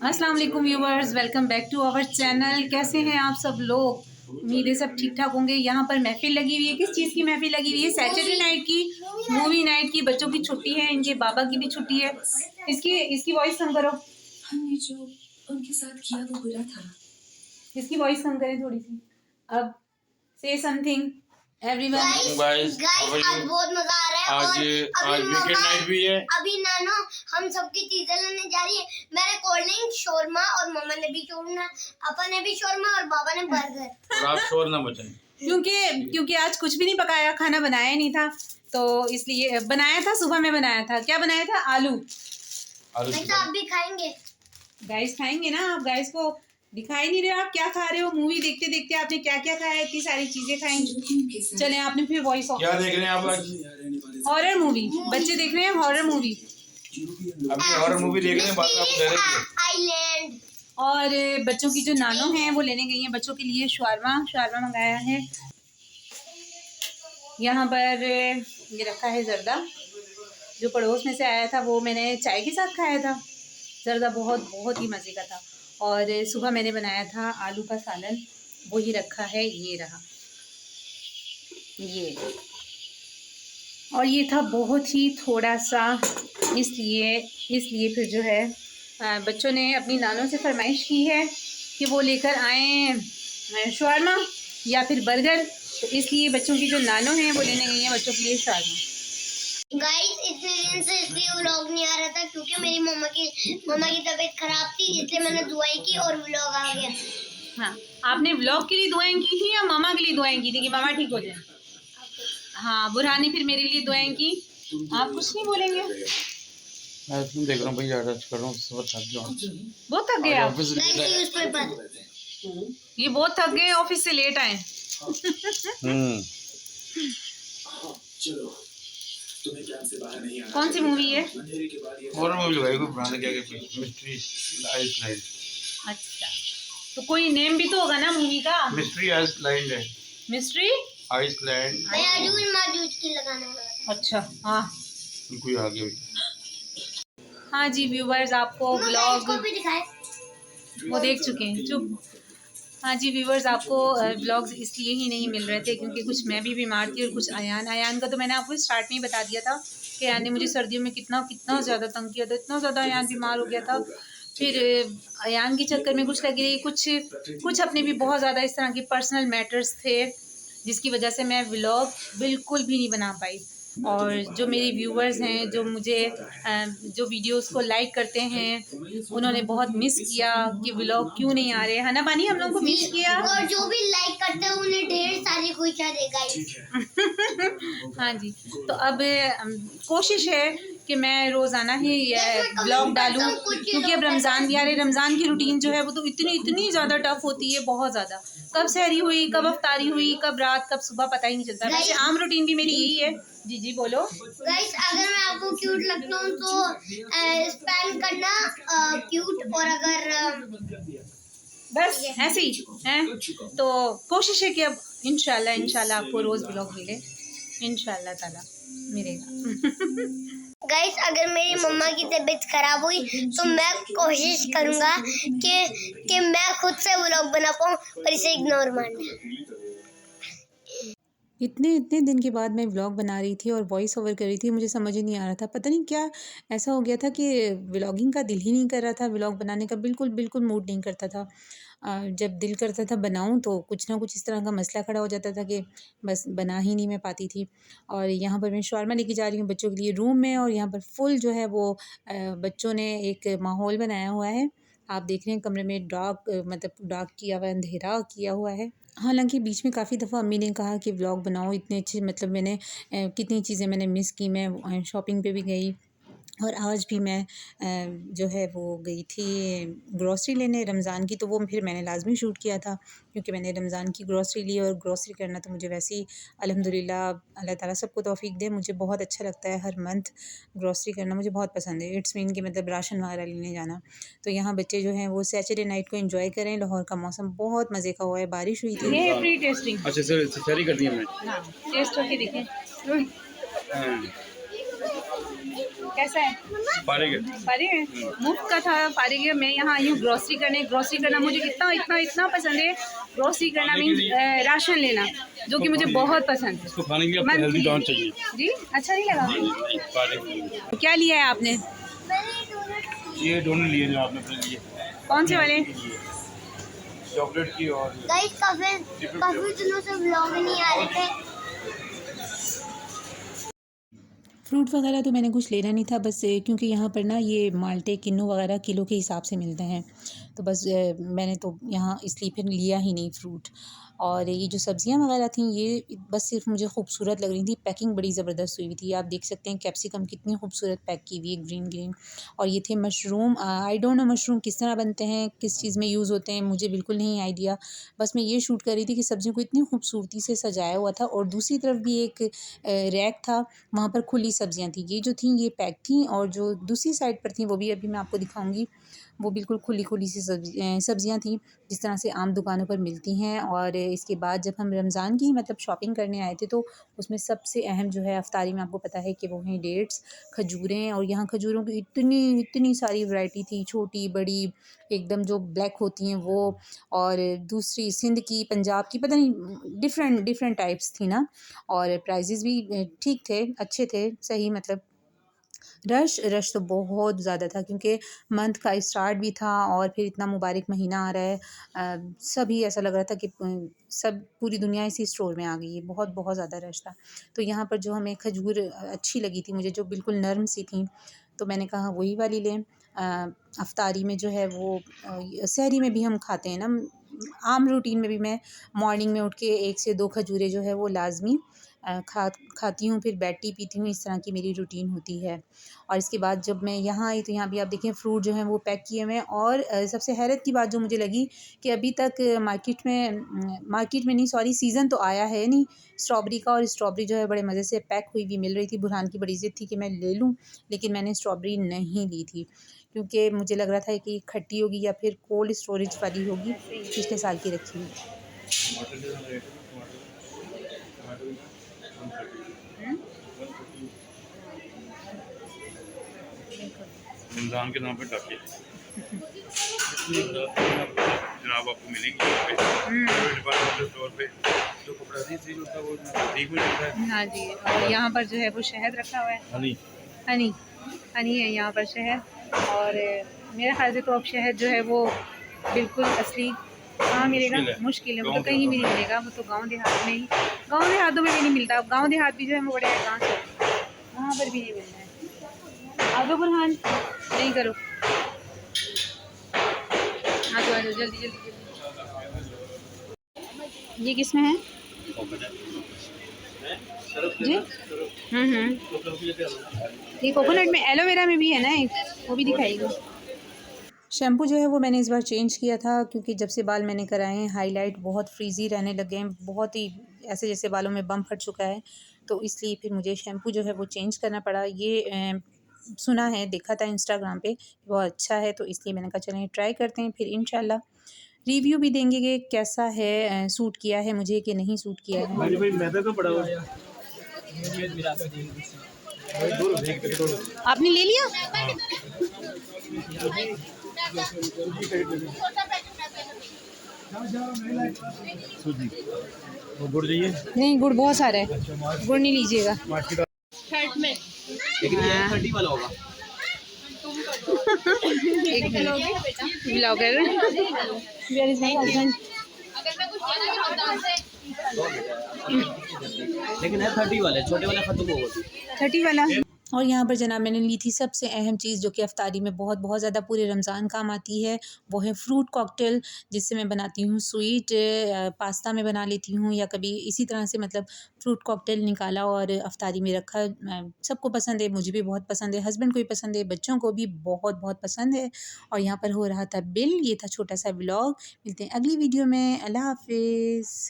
अस्सलाम वालेकुम viewers, welcome back to our channel. कैसे हैं आप सब लोग? उम्मीद है सब ठीक ठाक होंगे। यहाँ पर महफिल लगी हुई है। किस चीज़ की महफिल लगी हुई है? सैटरडे नाइट की, मूवी नाइट की। बच्चों की छुट्टी है, इनके बाबा की भी छुट्टी है। इसकी वॉइस कम करो। हमने जो उनके साथ किया वो बुरा था। इसकी वॉइस कम करें थोड़ी सी। अब से समथिंग एवरीवन। गाइस आज बहुत मजा आ रहा है। आज वीकेंड नाइट भी है। अभी नानो हम सबकी चीजें लेने जा रही है। मैंने कोल्ड ड्रिंक, शोरमा और मम्मा ने भी शोरमा, पापा ने भी शोरमा और बाबा ने बर्गर। और आप शोर ना बचाएं। क्योंकि आज कुछ भी नहीं पकाया, खाना बनाया नहीं था, तो इसलिए बनाया था सुबह में। बनाया था, क्या बनाया था? आलू। तो आप भी खाएंगे? गाइस खाएंगे ना। आप गाइस को दिखाई नहीं रहे, आप क्या खा रहे हो? मूवी देखते देखते आपने क्या क्या खाया? इतनी सारी चीजें खाई। चले आपने फिर वॉइस ऑफ। क्या देख रहे हैं आप आज? Horror movie. बच्चे देख रहे हैं हॉरर मूवी। अभी हॉरर मूवी देख रहे हैं, बाद में आपको डरेंगे। आइलैंड। और बच्चों की जो नानो हैं वो लेने गई हैं बच्चों के लिए शवारमा मंगाया है। यहाँ पर ये रखा है जर्दा, जो पड़ोस में से आया था, वो मैंने चाय के साथ खाया था। जर्दा बहुत ही मज़े का था। और सुबह मैंने बनाया था आलू का सालन, वो ही रखा है। ये रहा ये। और ये था बहुत ही थोड़ा सा, इसलिए फिर जो है बच्चों ने अपनी नानों से फरमाइश की है कि वो लेकर आएँ शवारमा या फिर बर्गर। तो इसलिए बच्चों की जो नानो हैं वो लेने गई हैं बच्चों के लिए शवारमा। गाइस इतने दिन से इसलिए व्लॉग नहीं आ रहा था क्योंकि मेरी मम्मा की तबीयत खराब थी, इसलिए मैंने दुआएं की और व्लॉग आ गया। हाँ, आपने व्लॉग के लिए दुआएं की थी या मामा के लिए दुआएं की थी कि मामा ठीक हो जाए? हाँ, बुरहान ने फिर मेरे लिए दुआएं की। आप कुछ नहीं बोलेंगे? मैं फिल्म देख रहा हूँ भाई, यार कर रहा हूँ, सब थक गया हूँ। बहुत थक गए आप? न्यूज़पेपर। ये बहुत थक गए, ऑफिस से लेट आए। कौन सी मूवी है? हॉरर मूवी लगाई कोई पुराने, क्या मिस्ट्री आइसलैंड। अच्छा, तो कोई नेम भी तो होगा ना मूवी का? मिस्ट्री आइसलैंड है। Mystery island. माजूज की लगाने वाला। अच्छा, हाँ कोई आ गया। हाँ जी व्यूवर्स, आपको व्लॉग भी दिखाए। वो देख चुके हैं। चुप। हाँ जी व्यूवर्स, आपको व्लॉग्स इसलिए ही नहीं मिल रहे थे क्योंकि कुछ मैं भी बीमार थी और कुछ अयान का तो मैंने आपको स्टार्ट में ही बता दिया था कि अयान ने मुझे सर्दियों में कितना ज़्यादा तंग किया था। इतना ज़्यादा अयान बीमार हो गया था। फिर अयान के चक्कर में कुछ लगी रही, कुछ अपने भी बहुत ज़्यादा इस तरह के पर्सनल मैटर्स थे जिसकी वजह से मैं व्लॉग बिल्कुल भी नहीं बना पाई। और जो मेरे व्यूवर्स हैं, जो मुझे जो वीडियोस को लाइक करते हैं, उन्होंने बहुत मिस किया कि व्लॉग क्यों नहीं आ रहे हैं ना बानी? हम लोगों को मिस किया। और जो भी लाइक करते हैं उन्हें ढेर सारी खुशियां देगा। हाँ जी, तो अब कोशिश है कि मैं रोज़ाना ही व्लॉग डालूं क्योंकि अब रमज़ान भी आ रहे। रमज़ान की रूटीन जो है वो तो इतनी ज़्यादा टफ होती है, बहुत ज़्यादा। कब सहरी हुई, कब अफ्तारी हुई, कब रात, कब सुबह, पता ही नहीं चलता। वैसे आम रूटीन भी मेरी यही है। जी बोलो। गाइस अगर मैं आपको क्यूट लगता हूँ तो स्पैम करना क्यूट, और अगर बस ऐसे ही हैं तो कोशिश है कि अब इंशाल्लाह आपको रोज़ व्लॉग मिले, इंशाल्लाह ताला मिलेगा। गाइस अगर मेरी मम्मा की तबीयत खराब हुई तो मैं कोशिश करूँगा कि मैं खुद से व्लॉग बना पाऊँ और इसे इग्नोर मारना। इतने दिन के बाद मैं व्लॉग बना रही थी और वॉइस ओवर कर रही थी, मुझे समझ ही नहीं आ रहा था। पता नहीं क्या ऐसा हो गया था कि व्लॉगिंग का दिल ही नहीं कर रहा था, व्लॉग बनाने का बिल्कुल मूड नहीं करता था। जब दिल करता था बनाऊं तो कुछ ना कुछ इस तरह का मसला खड़ा हो जाता था कि बस बना ही नहीं मैं पाती थी। और यहाँ पर मैं शवारमा लेके जा रही हूँ बच्चों के लिए रूम में, और यहाँ पर फुल जो है वो बच्चों ने एक माहौल बनाया हुआ है। आप देख रहे हैं कमरे में डार्क किया हुआ, अंधेरा किया हुआ है। हालांकि बीच में काफ़ी दफ़ा अम्मी ने कहा कि व्लॉग बनाओ, इतने अच्छे, मतलब मैंने कितनी चीज़ें मैंने मिस की। मैं शॉपिंग पे भी गई और आज भी मैं जो है वो गई थी ग्रॉसरी लेने रमज़ान की, तो वो फिर मैंने लाजमी शूट किया था क्योंकि मैंने रमज़ान की ग्रॉसरी ली। और ग्रॉसरी करना तो मुझे वैसे ही अल्हम्दुलिल्लाह अल्लाह ताला सबको तौफीक दे, मुझे बहुत अच्छा लगता है। हर मंथ ग्रॉसरी करना मुझे बहुत पसंद है। इट्स मीन कि मतलब राशन वगैरह लेने जाना। तो यहाँ बच्चे जो हैं वो सैटरडे नाइट को एंजॉय करें। लाहौर का मौसम बहुत मज़े का हुआ है, बारिश हुई थी। ये फ्री टेस्टिंग। अच्छा सर, सारी कर दी हमने। हाँ, टेस्ट करके देखें। कैसा है? फारिग है। फारिग है, मुफ्त का था, फारिग है। मैं यहाँ आई हूँ ग्रोसरी करने। ग्रोसरी करना मुझे इतना इतना इतना पसंद है। ग्रोसरी करना मीन्स राशन लेना, जो कि मुझे बहुत पसंद है। इसको खाने के लिए आपको हेल्दी दाल चाहिए। जी, अच्छा नहीं लगा? फारिग। क्या लिया है आपने? ये दोनों लिए जो आपने अपने लिए। कौन से वाले? चॉकलेट की और गाइस काफी दिनों से व्लॉग नहीं आ रहे थे। फ्रूट वगैरह तो मैंने कुछ लेना नहीं था, बस क्योंकि यहाँ पर ना ये माल्टे किन्नू वगैरह किलो के हिसाब से मिलते हैं, तो बस मैंने तो यहाँ इसलिए फिर लिया ही नहीं फ्रूट। और ये जो सब्ज़ियाँ वगैरह थी ये बस सिर्फ मुझे खूबसूरत लग रही थी। पैकिंग बड़ी ज़बरदस्त हुई थी, आप देख सकते हैं कैप्सिकम कितनी खूबसूरत पैक की हुई है, ग्रीन ग्रीन। और ये थे mushroom. I don't know mushroom किस तरह बनते हैं, किस चीज़ में यूज़ होते हैं, मुझे बिल्कुल नहीं आइडिया। बस मैं ये शूट कर रही थी कि सब्ज़ियों को इतनी खूबसूरती से सजाया हुआ था। और दूसरी तरफ भी एक रैक था, वहाँ पर खुली सब्ज़ियाँ थी। ये जो थी ये पैक थी, और जो दूसरी साइड पर थी वो भी अभी मैं आपको दिखाऊंगी, वो बिल्कुल खुली खुली सी सब्ज़ियाँ थी, जिस तरह से आम दुकानों पर मिलती हैं। और इसके बाद जब हम रमज़ान की मतलब शॉपिंग करने आए थे, तो उसमें सबसे अहम जो है अफ्तारी में आपको पता है कि वो हैं डेट्स, खजूरें। और यहाँ खजूरों की इतनी इतनी सारी वैरायटी थी, छोटी बड़ी एकदम जो ब्लैक होती हैं वो। और दूसरी सिंध की, पंजाब की, पता नहीं डिफरेंट डिफरेंट टाइप्स थी ना। और प्राइजेज़ भी ठीक थे, अच्छे थे, सही मतलब। रश तो बहुत ज़्यादा था, क्योंकि मंथ का स्टार्ट भी था और फिर इतना मुबारक महीना आ रहा है। सभी ऐसा लग रहा था कि सब पूरी दुनिया इसी स्टोर में आ गई है, बहुत बहुत ज़्यादा रश था। तो यहाँ पर जो हमें खजूर अच्छी लगी थी मुझे, जो बिल्कुल नरम सी थी, तो मैंने कहा वही वाली लें। अफ्तारी में जो है वो सहरी में भी हम खाते हैं ना, आम रूटीन में भी मैं मॉर्निंग में उठ के 1 से 2 खजूरें जो है वो लाजमी खाती हूँ, फिर बेड टी पीती हूँ, इस तरह की मेरी रूटीन होती है। और इसके बाद जब मैं यहाँ आई तो यहाँ भी आप देखें फ्रूट जो हैं वो पैक किए हुए हैं। और सबसे हैरत की बात जो मुझे लगी कि अभी तक मार्केट में नहीं, सॉरी, सीज़न तो आया है नहीं स्ट्रॉबेरी का, और स्ट्रॉबेरी जो है बड़े मज़े से पैक हुई हुई मिल रही थी। बुरहान की बड़ी ज़िद थी कि मैं ले लूँ, लेकिन मैंने स्ट्रॉबेरी नहीं ली थी, क्योंकि मुझे लग रहा था कि खट्टी होगी या फिर कोल्ड स्टोरेज वाली होगी, पिछले साल की रखी हुई। रमज़ान के नाम पे टाके जनाब आपको मिलेंगी स्टोर पे, जो कपड़ा सी होता है वो ठीक में मिलता है। हाँ जी, और यहाँ पर जो है वो शहद रखा हुआ है, हनी हनी हनी है यहाँ पर शहद। और मेरे ख्याल से तो अब शहद जो है वो बिल्कुल असली कहाँ मिलेगा, मुश्किल है, वो तो कहीं भी नहीं मिलेगा, वो तो गांव देहात में ही, गांव देहातों में भी नहीं मिलता। अब गांव देहात भी जो है वो बड़े एडवांस है, वहाँ पर भी नहीं मिलता है। आ जाओ बुरहान, नहीं करो, आ जाओ जल्दी जल्दी जल्दी। ये किस में है जी? ये कोकोनट में, एलोवेरा में भी है ना एक, वो भी दिखाएगी। शैम्पू जो है वो मैंने इस बार चेंज किया था, क्योंकि जब से बाल मैंने कराए हैं हाईलाइट बहुत फ्रीज़ी रहने लगे हैं, बहुत ही ऐसे जैसे बालों में बम फट चुका है, तो इसलिए फिर मुझे शैम्पू जो है वो चेंज करना पड़ा। ये सुना है, देखा था इंस्टाग्राम पे, बहुत अच्छा है, तो इसलिए मैंने कहा चलें ट्राई करते हैं, फिर इंशाल्लाह रिव्यू भी देंगे कि कैसा है, सूट किया है मुझे कि नहीं सूट किया है। आपने ले लिया? गुड़ चाहिए? नहीं, गुड़ बहुत सारा है, गुड़ नहीं लीजिएगा। लेकिन ये 30 वाला होगा। एक blogger, where is my husband. लेकिन है 30 वाले, छोटे वाले खत्म हो गए। 30 वाला। और यहाँ पर जनाब मैंने ली थी सबसे अहम चीज़, जो कि अफ्तारी में बहुत बहुत ज़्यादा पूरे रमज़ान काम आती है, वो है फ्रूट कॉकटेल, जिससे मैं बनाती हूँ स्वीट पास्ता में बना लेती हूँ, या कभी इसी तरह से मतलब फ्रूट कॉकटेल निकाला और अफ्तारी में रखा। सबको पसंद है, मुझे भी बहुत पसंद है, हस्बैंड को भी पसंद है, बच्चों को भी बहुत बहुत पसंद है। और यहाँ पर हो रहा था बिल। ये था छोटा सा व्लॉग, मिलते हैं अगली वीडियो में, अल्लाह हाफिज़।